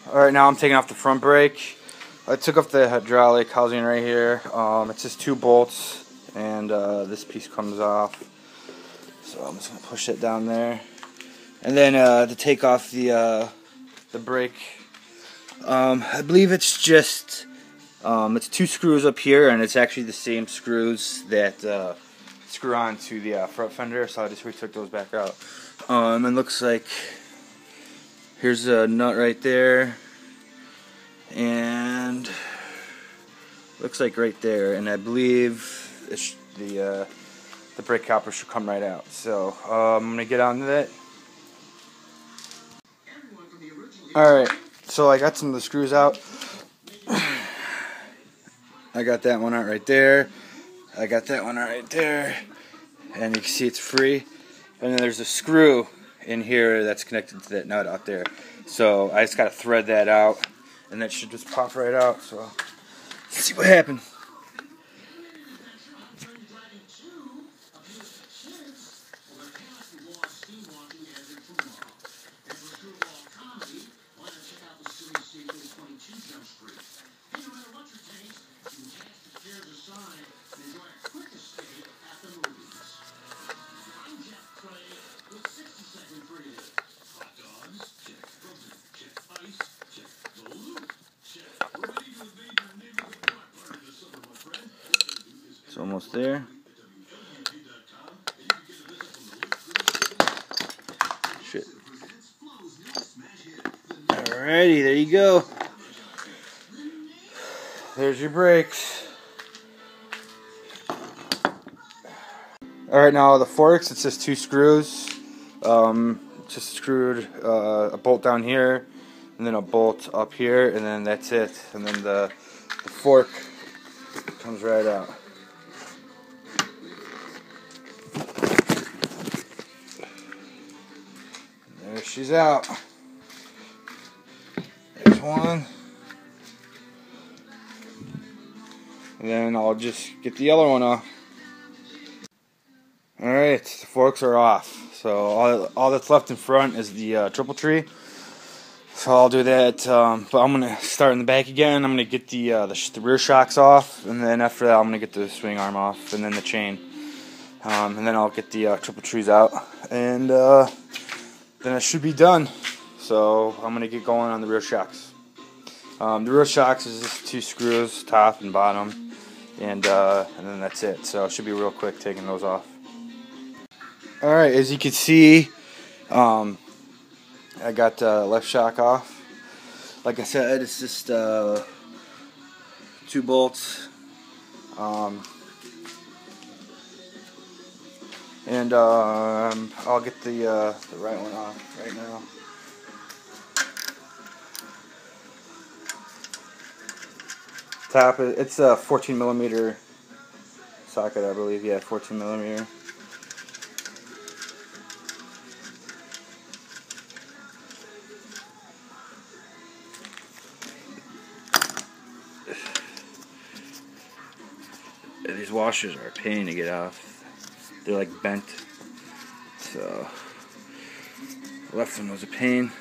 Alright, now I'm taking off the front brake. I took off the hydraulic housing right here. It's just 2 bolts, and this piece comes off. So I'm just going to push it down there. And then to take off the brake, I believe it's just, it's 2 screws up here, and it's actually the same screws that screw on to the front fender, so I just retook those back out. And looks like here's a nut right there, and looks like right there, and I believe it's the brake caliper should come right out. So I'm gonna get on to that. Alright, so I got some of the screws out. I got that one out right there. I got that one out right there, and you can see it's free. And then there's a screw in here that's connected to that nut out there. So I just gotta thread that out, and that should just pop right out. So let's see what happens. It's almost there. Shit. Alrighty, there you go. There's your brakes. Alright, now the forks, it's just 2 screws. Just screwed a bolt down here, and then a bolt up here, and then that's it. And then the fork comes right out. There she's out. There's one. And then I'll just get the other one off. Alright, the forks are off. So all that's left in front is the triple tree. So I'll do that, but I'm going to start in the back again. I'm going to get the rear shocks off, and then after that I'm going to get the swing arm off, and then the chain. And then I'll get the triple trees out, and then it should be done. So I'm going to get going on the rear shocks. The rear shocks is just 2 screws, top and bottom, and then that's it. So it should be real quick taking those off. Alright, as you can see, I got left shock off. Like I said, it's just 2 bolts. And I'll get the right one off right now. Top, it's a 14 millimeter socket, I believe. Yeah, 14 millimeter. These washers are a pain to get off. They're like bent. So left one was a pain.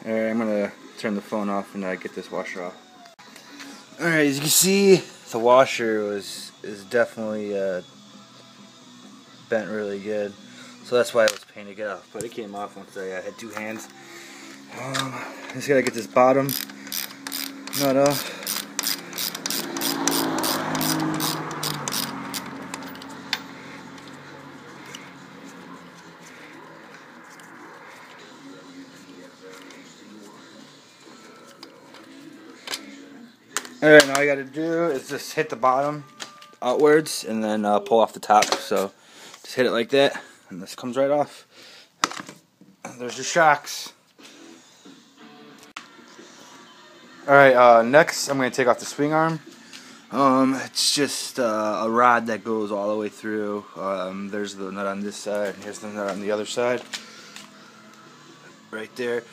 Alright, I'm going to turn the phone off and get this washer off. Alright, as you can see, the washer is definitely bent really good. So that's why it was a pain to get off. But it came off once I had 2 hands. Just got to get this bottom nut off. Alright, now all you gotta do is just hit the bottom outwards and then pull off the top. So just hit it like that, and this comes right off. There's your shocks. Alright, next I'm going to take off the swing arm. It's just a rod that goes all the way through. There's the nut on this side, and here's the nut on the other side. Right there.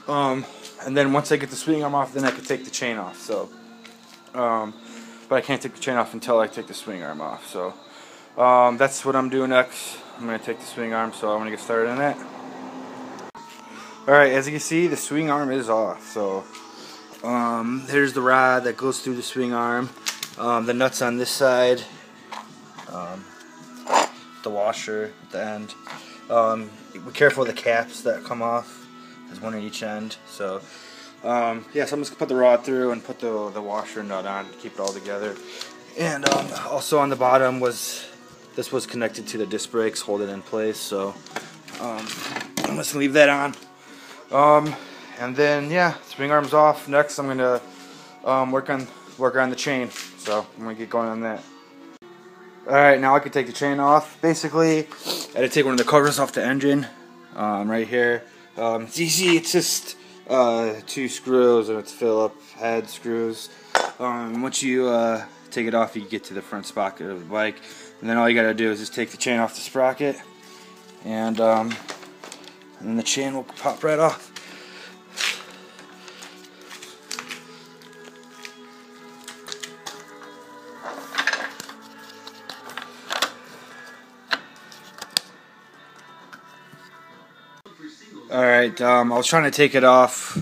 And then once I get the swing arm off, then I can take the chain off. So, but I can't take the chain off until I take the swing arm off. So, that's what I'm doing next. I'm going to take the swing arm, so I'm going to get started on that. Alright, as you can see, the swing arm is off. So, there's the rod that goes through the swing arm. The nuts on this side. The washer at the end. Be careful of the caps that come off. There's one at each end. So, yeah, so I'm just going to put the rod through and put the washer nut on to keep it all together. And also on the bottom this was connected to the disc brakes, hold it in place. So, I'm just going to leave that on. And then, yeah, swing arm's off. Next, I'm going to work on the chain. So, I'm going to get going on that. Alright, now I can take the chain off. Basically, I had to take one of the covers off the engine, right here. It's easy, it's just 2 screws, and it's Phillips head screws. Once you take it off, you get to the front sprocket of the bike. And then all you gotta do is just take the chain off the sprocket, and then the chain will pop right off. Alright, I was trying to take it off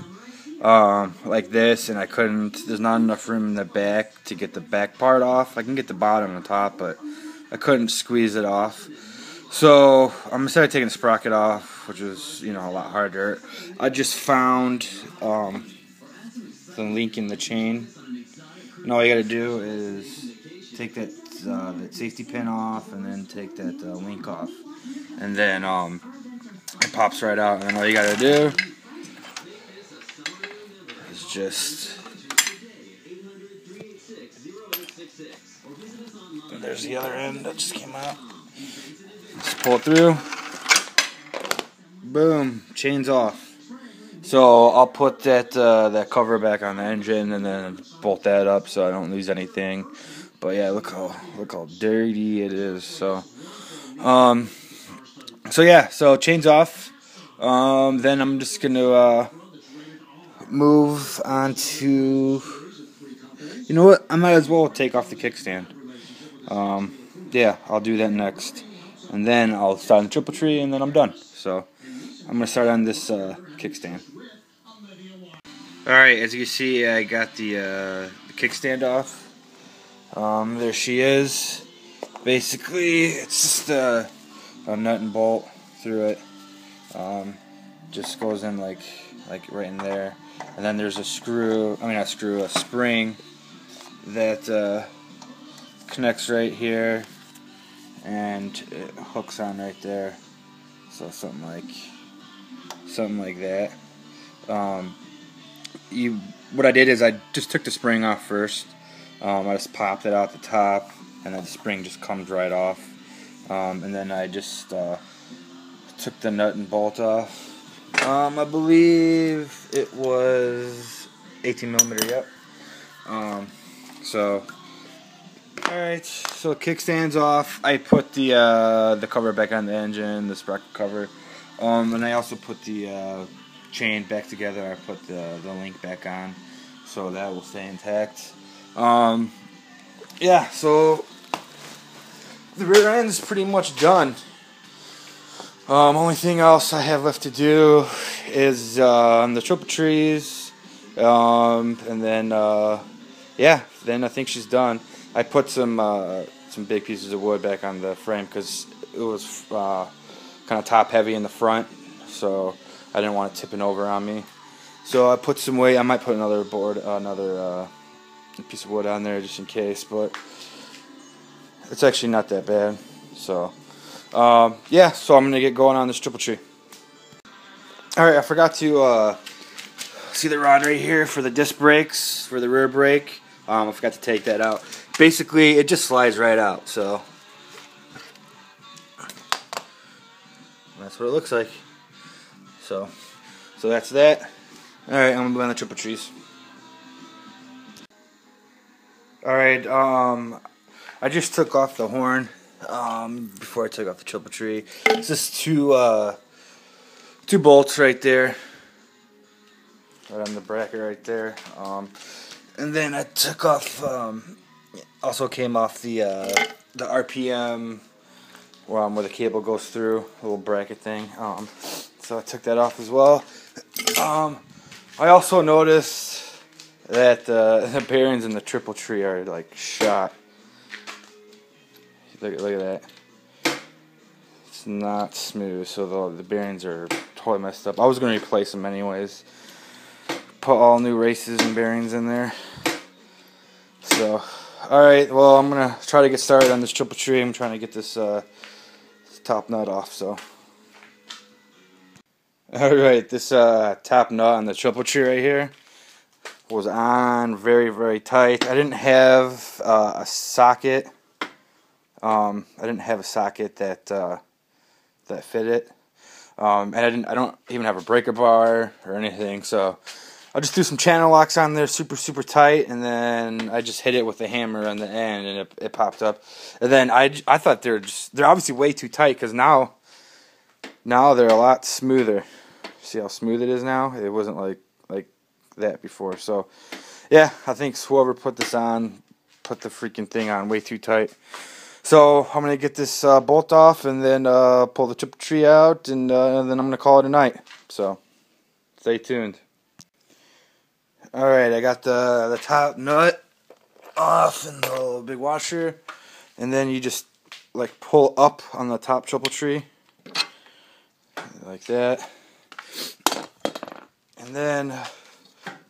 like this, and I couldn't. There's not enough room in the back to get the back part off. I can get the bottom and the top, but I couldn't squeeze it off. So instead of taking the sprocket off, which was, a lot harder, I just found the link in the chain. And all you gotta do is take that safety pin off, and then take that link off, and then it pops right out. And then all you gotta do is just, and there's the other end that just came out. Just pull it through. Boom, chain's off. So I'll put that cover back on the engine, and then bolt that up so I don't lose anything. But yeah, look how dirty it is. So yeah, so chain's off. Then I'm just gonna move on to, you know what? I might as well take off the kickstand. Yeah, I'll do that next, and then I'll start on the triple tree, and then I'm done. So I'm gonna start on this kickstand. All right, as you can see, I got the kickstand off. There she is. Basically, it's just a nut and bolt through it. Just goes in like right in there, and then there's a spring that connects right here, and it hooks on right there. So something like that. What I did is I just took the spring off first. I just popped it out the top, and then the spring just comes right off. And then I just took the nut and bolt off. I believe it was 18mm, yep. So, alright, so the kickstand's off. I put the cover back on the engine, the sprocket cover. And I also put the chain back together. I put the link back on, so that will stay intact. Yeah, so the rear end is pretty much done. Only thing else I have left to do is on the triple trees, and then yeah, then I think she's done. I put some big pieces of wood back on the frame because it was kind of top heavy in the front, so I didn't want it tipping over on me. So I put some weight. I might put another piece of wood on there just in case, but it's actually not that bad. So yeah, so I'm gonna get going on this triple tree. Alright, I forgot to see the rod right here for the disc brakes, for the rear brake. I forgot to take that out. Basically, it just slides right out, so that's what it looks like. So that's that. Alright, I'm gonna be on the triple trees. Alright, I just took off the horn, before I took off the triple tree. It's just two bolts right there. Right on the bracket right there. And then I took off, also came off the RPM, where the cable goes through, the little bracket thing. So I took that off as well. I also noticed that the bearings in the triple tree are like shot. Look at that. It's not smooth, so the bearings are totally messed up. I was going to replace them anyways. Put all new races and bearings in there. So, alright, well, I'm going to try to get started on this triple tree. I'm trying to get this top nut off, so. Alright, this top nut on the triple tree right here was on very, very tight. I didn't have a socket. I didn't have a socket that fit it. And I don't even have a breaker bar or anything, so I just threw some channel locks on there, super, super tight, and then I just hit it with a hammer on the end, and it popped up. And then I thought they're obviously way too tight, because now they're a lot smoother. See how smooth it is now? It wasn't like that before. So yeah, I think whoever put this on put the freaking thing on way too tight. So I'm gonna get this bolt off and then pull the triple tree out, and then I'm gonna call it a night. So stay tuned. Alright, I got the top nut off and the little big washer, and then you just like pull up on the top triple tree like that, and then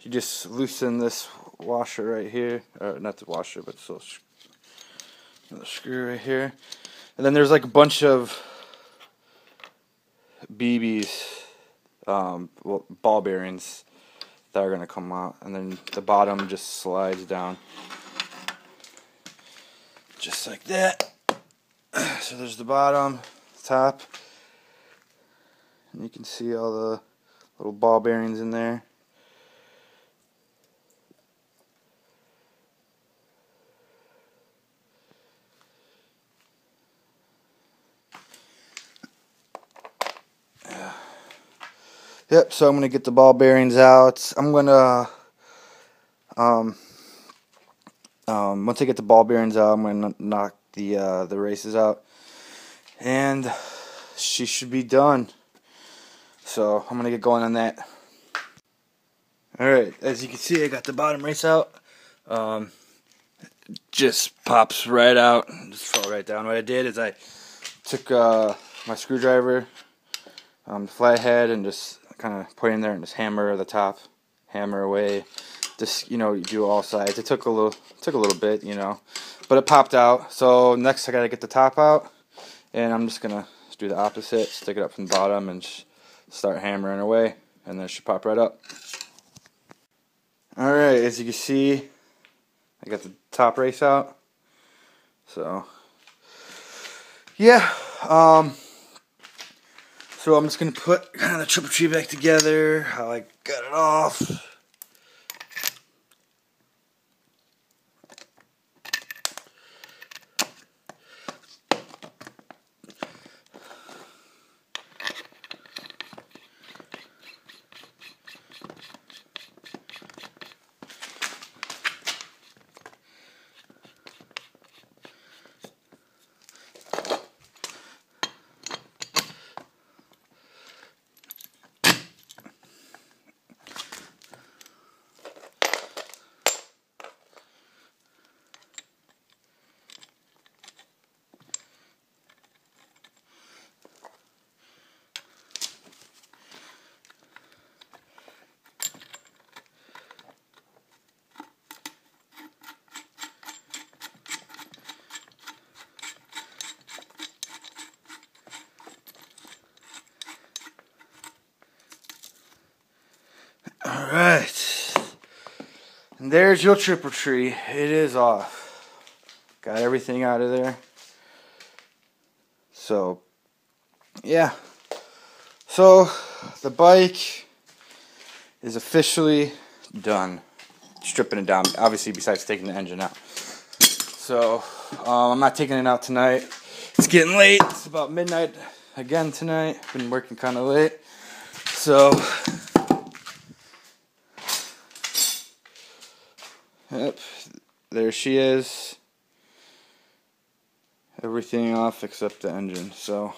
you just loosen this washer right here, or not the washer, but this little screw right here, and then there's like a bunch of BBs, ball bearings that are gonna come out, and then the bottom just slides down, just like that. So there's the bottom, top, and you can see all the little ball bearings in there. Yep, so I'm going to get the ball bearings out. I'm going to, once I get the ball bearings out, I'm going to knock the races out. And she should be done. So I'm going to get going on that. Alright, as you can see, I got the bottom race out. Just pops right out, just fell right down. What I did is I took my screwdriver, flathead, and just kind of put in there and just hammer the top, hammer away. Just, you do all sides. It took a little bit, but it popped out. So next I gotta get the top out, and I'm just gonna do the opposite, stick it up from the bottom, and start hammering away, and then it should pop right up. Alright, as you can see, I got the top race out. So yeah, so I'm just going to put kind of the triple tree back together, how I got it off. Alright, and there's your triple tree. It is off. Got everything out of there. So, yeah. So, the bike is officially done. stripping it down, obviously besides taking the engine out. So I'm not taking it out tonight. It's getting late. It's about midnight again tonight. Been working kind of late. So yep, there she is. Everything off except the engine. So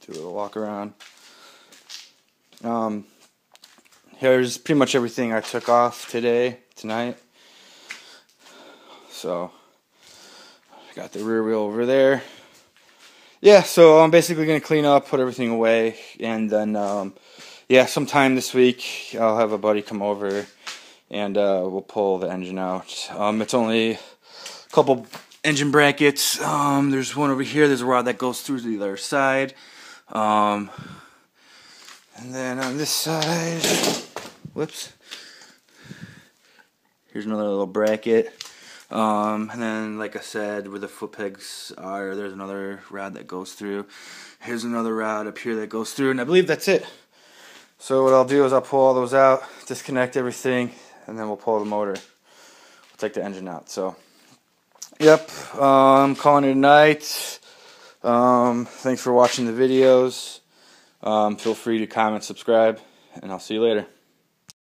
do a little walk around. Here's pretty much everything I took off tonight. So I got the rear wheel over there. Yeah, so I'm basically gonna clean up, put everything away, and then yeah, sometime this week I'll have a buddy come over and we'll pull the engine out. It's only a couple engine brackets. There's one over here. There's a rod that goes through to the other side. And then on this side, whoops, here's another little bracket. And then, like I said, where the foot pegs are, there's another rod that goes through. Here's another rod up here that goes through, and I believe that's it. So what I'll do is I'll pull all those out, disconnect everything, and then we'll pull the motor. We'll take the engine out. So, yep, I'm calling it a night. Thanks for watching the videos. Feel free to comment, subscribe, and I'll see you later.